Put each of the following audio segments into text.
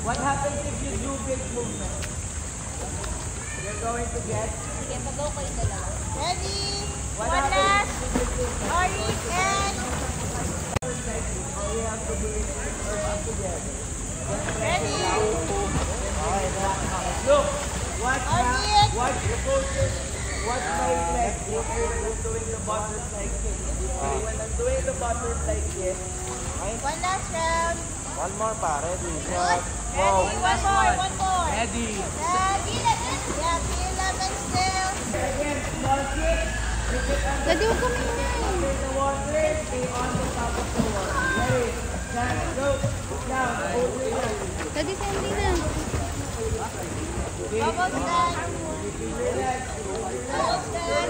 What happens if you do big movement? You're going to get... Sige, mag-go kayo dalawa. Ready? What One happens last. if you do big movement? Orange and... All you have to do is turn together. Ready? Okay, look! Watch the coaches. Watch my legs. We're doing the butterfly kick. When I'm doing the butterfly kick, okay? One last round. One more pa, ready? Good. Go. Ready? One more. Ready. Ready? Yeah, P11 still. Again, small kick. Daddy, huwag kami na. Under the water, stay on the top of the water. Ready, set, go. Down, over down. Daddy, sandi na. Bubble stand. Relax. Bubble stand.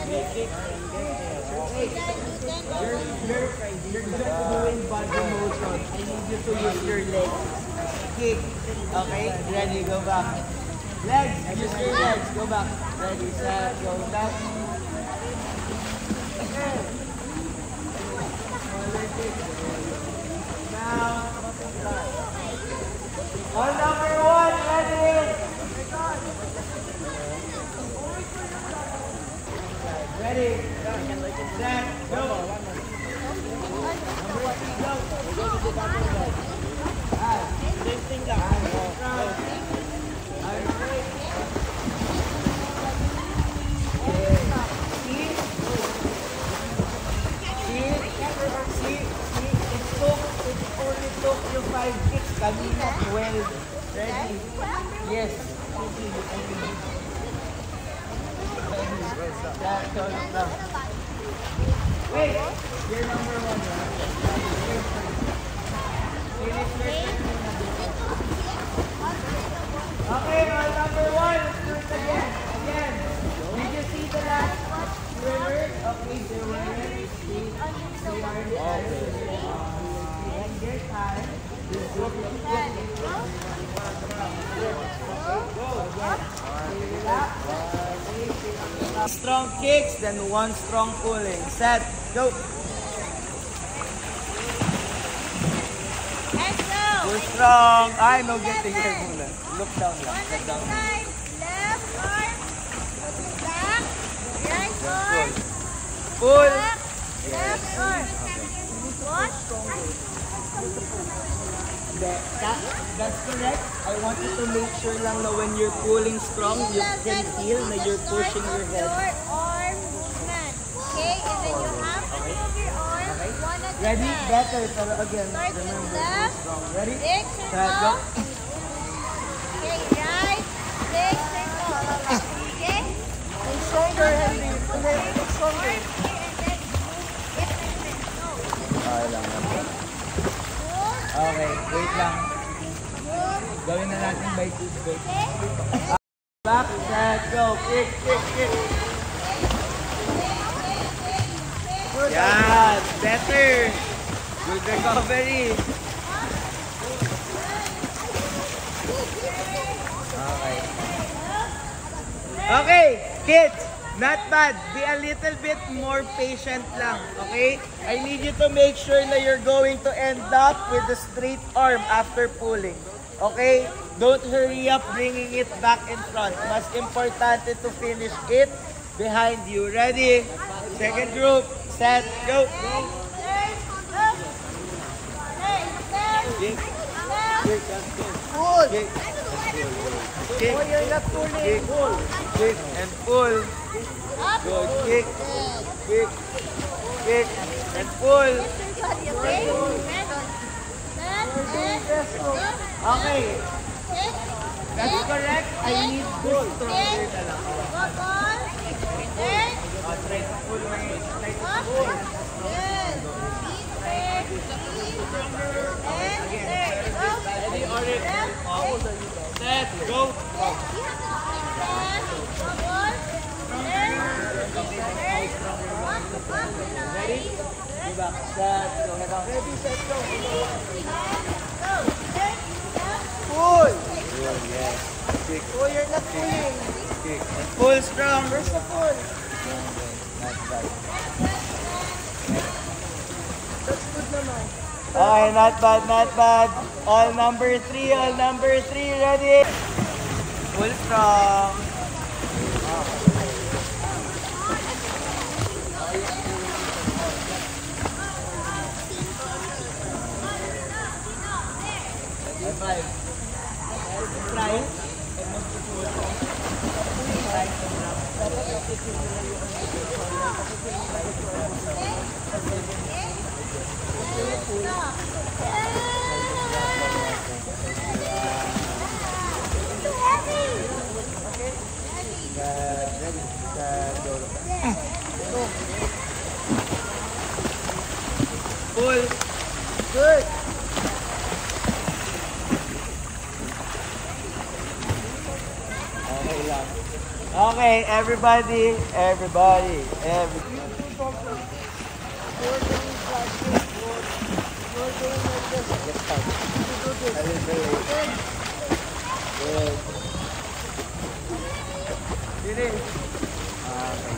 Okay, next group. You're just doing body motion. I need you to use your legs. Kick. Okay, ready, go back. Legs, use your legs, go back. Ready, set, go back. Now, on number one, ready. Ready, set, go. Number three, go. Same thing lang. It took you 5 kicks. Kanina, 12. Ready? Yes. Wait, you're number one, right? Okay, on number one, let's do it again. Again. Did you see the last swimmer? Okay, they were ready. And this time, strong kicks, then one strong pulling. Set, go. Let's go. You're strong. Ay, no getting here muna. Look down lang. One Look at down a lang. time. Left arm. Back. Right arm. Pull. Back. Left arm. What? That's correct. I want you to make sure lang na when you're pulling strong, you can feel na you're pushing your head. Your arm movement. Okay, and then you have to move your arm one at a Ready? time. Better. Pero again, Start with remember, left. strong. Ready? Big Set, circle. go. Okay, right. Big circle. Okay? And shoulder, Henry. Shoulder. Okay lang naman. Okay, wait lang. Gawin na natin by 2 steps. Back, set, go. Kick, kick, kick. Yan, better. Good recovery. Okay. Okay, kids, not bad. Be a little bit more patient lang, okay? I need you to make sure na you're going to end up with the straight arm after pulling, okay? Don't hurry up bringing it back in front. Mas importante to finish it behind you. Ready? Second group, set, go. Kick. Kick. Pull. Kick. Kick. Oh, you're not pulling. Kick. Kick and pull. Good. Kick. Kick. Kick and pull. Okay. That's correct. I need pull. Stronger na lang. Try to pull. Try to pull. Ready, Oryx? Set, go! Ready? Go back. Set, go head on. Ready, set, go. Pull! Pull, yes. Kick. Oh, you're not pulling. Kick. And pull strong. Where's the pull? Not bad. That's good naman. Okay, not bad, not bad. All number 3, ready? Full strong. Five. Try. Pull. Good. Okay lang. Okay, everybody. Good. Finish. Okay.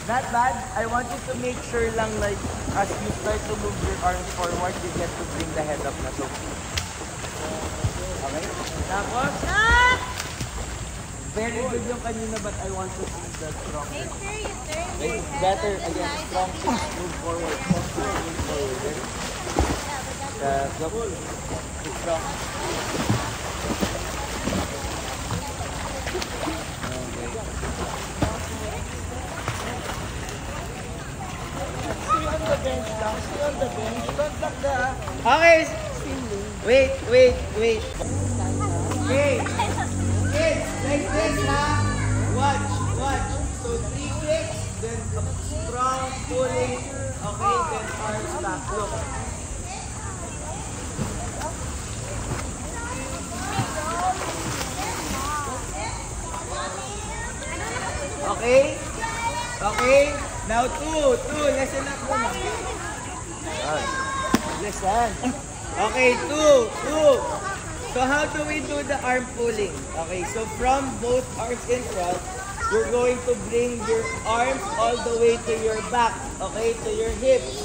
Not bad. I want you to make sure lang like as you start to move your arms forward, you get to bring the head up na so. Okay? Tapos? Very good yung kanina but I want to see the strong. Make sure you turn your It's head better up again. side Strong to six, side. move forward. Strong six, move forward. Ready? Go. Strong. Okay. Wait. Okay. Kids, like this, ha? Watch. So 3 kicks, then a strong pulling. Okay, then arms back. Look. Okay. Now 2. Listen up muna. Listen. Okay, 2. So how do we do the arm pulling? Okay, so from both arms in front, you're going to bring your arms all the way to your back. Okay, to your hips.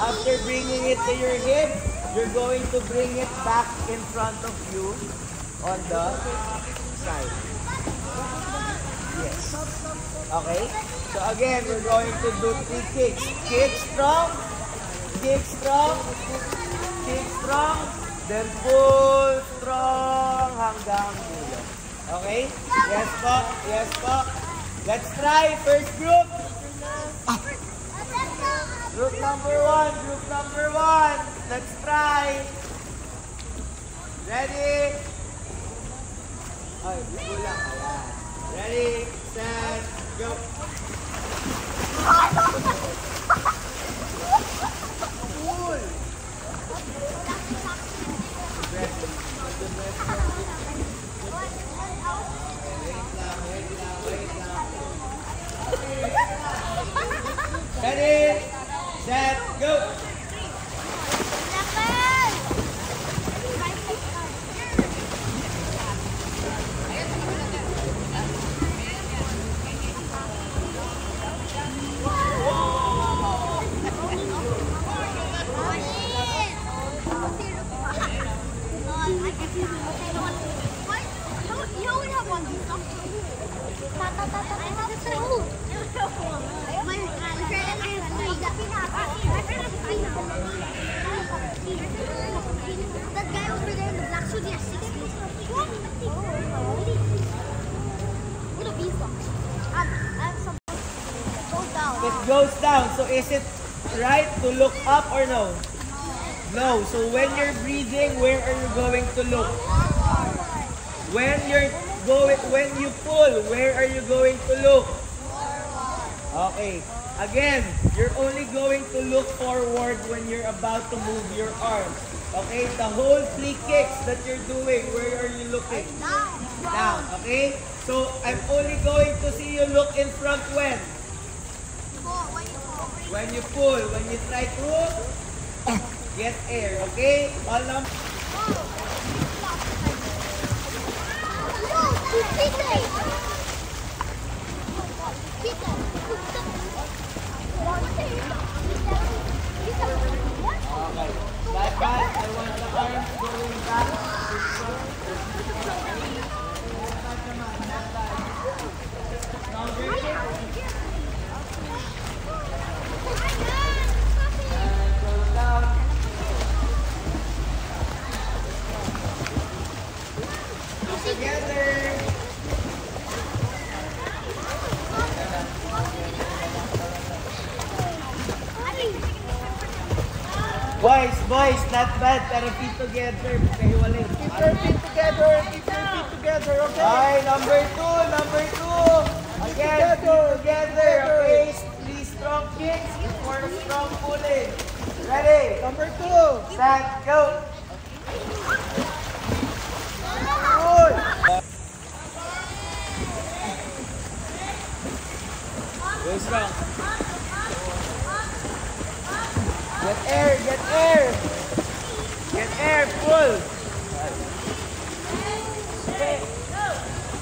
After bringing it to your hips, you're going to bring it back in front of you on the side. Yes. Okay? So again, we're going to do 3 kicks. Kick strong, then pull strong hanggang dulo. Okay? Yes po. Let's try. First group. Group number one. Let's try. Ready? Ay, kulang. Ayan. Ready, set, go. Pull. Wait lang. It goes down. So is it right to look up or no? No. So when you're breathing, where are you going to look? When you pull, where are you going to look? Okay. Again, you're only going to look forward when you're about to move your arms. Okay? The whole flea kicks that you're doing, where are you looking? Down. Okay? So I'm only going to see you look in front when? When you pull. When you try to get air. Okay? All numbers. Okay. Like that, I want the arms going back to front. Now break it. And go down. Together. Boys, not bad, pero feet together, magkahiwalay. Keep your feet together, okay? Okay, number two. Again, feet together, okay? 3 strong kicks for a strong pulling. Ready? Number 2. Set, go! Good. Go strong. Get air! Get air, pull!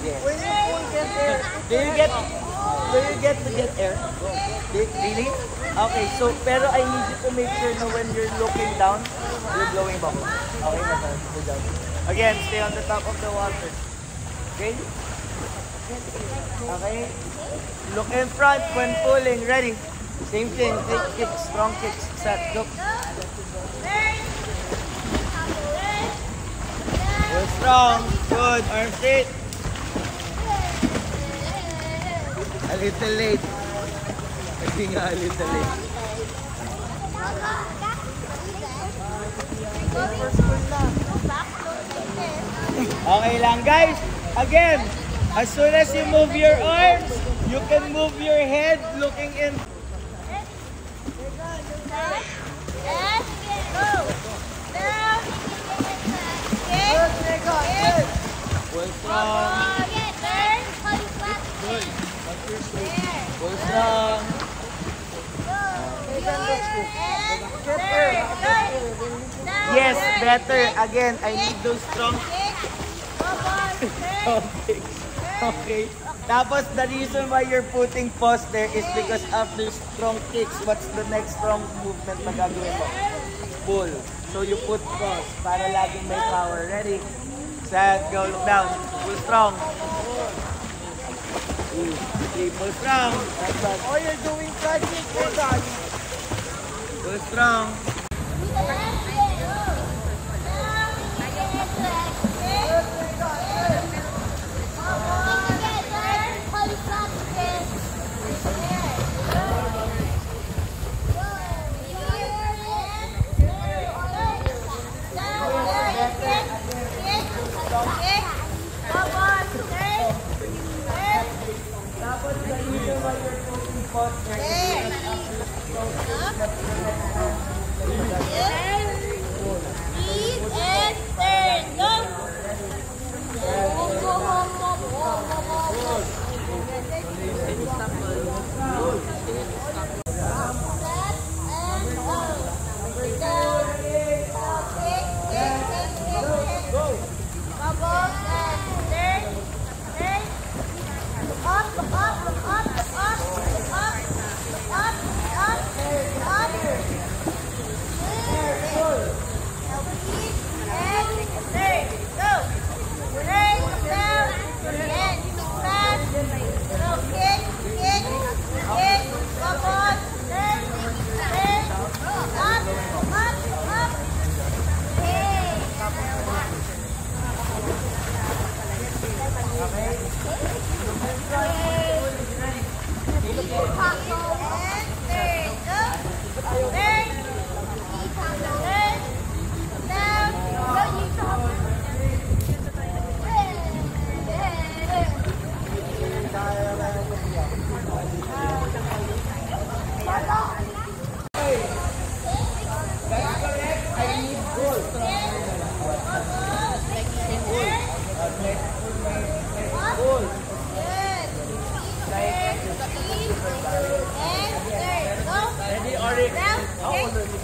Yes. When you pull, get there. Do you get to get air? Really? Okay, so pero I need you to make sure na when you're looking down, you're blowing bubbles. Okay, good job. Again, stay on the top of the water. Okay? Okay? Look in front when pulling. Ready? Same thing. Take kicks, strong kicks. Set, go. Go strong. Good. Arm straight. A little late. Kasi nga a little late. Okay lang guys. Again, as soon as you move your arms, you can move your head looking in. Pull strong. Pull strong. Yes, better. Again, I need those strong kicks. Okay. Tapos the reason why you're putting pause there is because after strong kicks, what's the next strong movement na gagawin mo? Pull. So you put pause para laging may power. Ready? Set, go, look down. Pull strong. 2, 3, pull strong. Oh, you're doing front kick, guys. Pull strong. Tapos the reason why you're putting pause there is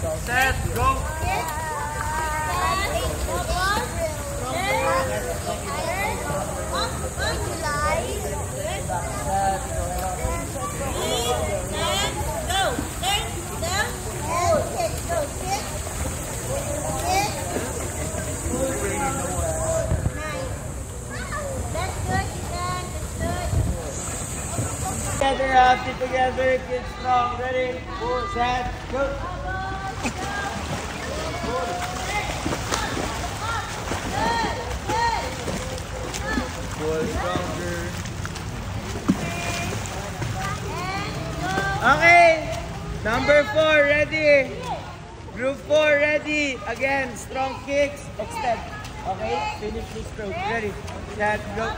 Set, go. Kick. Together, happy together, kids strong. Ready, set, go. Pull stronger. Okay, number 4, ready. Group 4, ready. Again, strong kicks, extend. Okay, finish the stroke. Ready, set, go.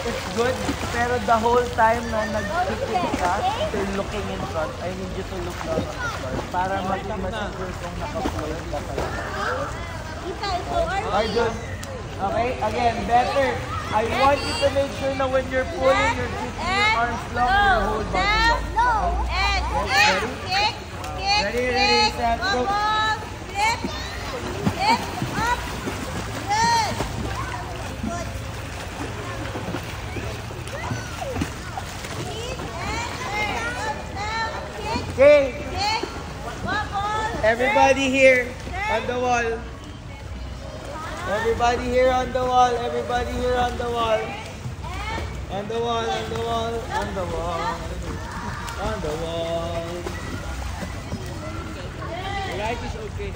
It's good, pero the whole time na nag-kick ka, you're looking in front. I need you to look down on the floor para mag-masigure kung naka-floor ka talaga. Arjun, okay? Again, better. I want you to make sure na when you're pulling, you're keeping your arms long and your whole body long. Kick, kick, Ready, ready, set, go. Flip, flip, up. Good. Good. Keep and turn. Up, down, kick, Okay, kick. Wobble. everybody here on the wall. Everybody here on the wall. Everybody here on the wall. On the wall, on the wall, on the wall. On the wall. Right is okay.